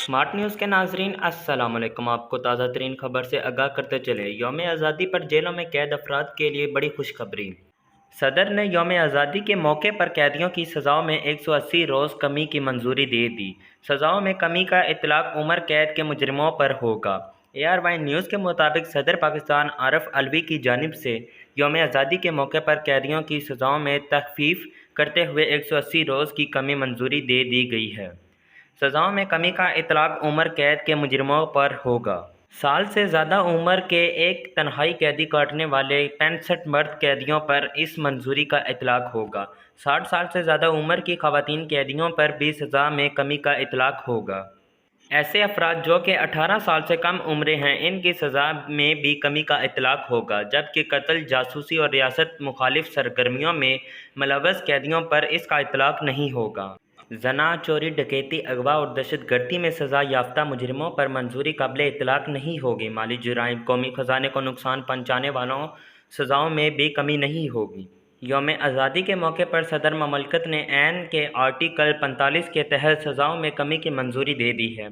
Smart news के नाजरीन अस्सलाम वालेकुम। आपको ताज़ा तरीन खबर से आगाह करते चले। यौम आज़ादी पर जेलों में कैद अफराद के लिए बड़ी खुशखबरी। सदर ने यौम आज़ादी के मौके पर कैदियों की सज़ाओं में 180 रोज़ कमी की मंजूरी दे दी। सज़ाओं में कमी का इतलाक़ उम्र कैद के मुजरिमों पर होगा। ARY न्यूज़ के मुताबिक सदर पाकिस्तान आरिफ अलवी की जानिब से यौम आज़ादी के मौके पर कैदियों की सज़ाओं में तखफ़ीफ़ करते हुए 180 रोज़ की कमी मंजूरी दे दी गई है। सज़ाओं में कमी का इतलाक़ उम्र कैद के मुजरिमों पर होगा। साल से ज़्यादा उम्र के एक तन्हाई कैदी काटने वाले 65 मर्द कैदियों पर इस मंजूरी का इतलाक़ होगा। 60 साल से ज़्यादा उम्र की ख़वातीन कैदियों पर भी सज़ा में कमी का इतलाक़ होगा। ऐसे अफराद जो कि 18 साल से कम उम्र हैं, इनकी सज़ा में भी कमी का इतलाक़ होगा, जबकि कत्ल, जासूसी और रियासत मुखालिफ सरगर्मियों में मुलव्वस कैदियों पर इसका इतलाक़ नहीं होगा। जना, चोरी, डकैती, अगवा और दहशतगर्दी में सज़ा याफ्ता मुजरिमों पर मंजूरी काबिल इतलाक़ नहीं होगी। माली जुराइम, कौमी ख़जाने को नुकसान पहुँचाने वालों सज़ाओं में भी कमी नहीं होगी। यौम आज़ादी के मौके पर सदर ममलकत ने ऐन के आर्टिकल 45 के तहत सज़ाओं में कमी की मंजूरी दे दी है।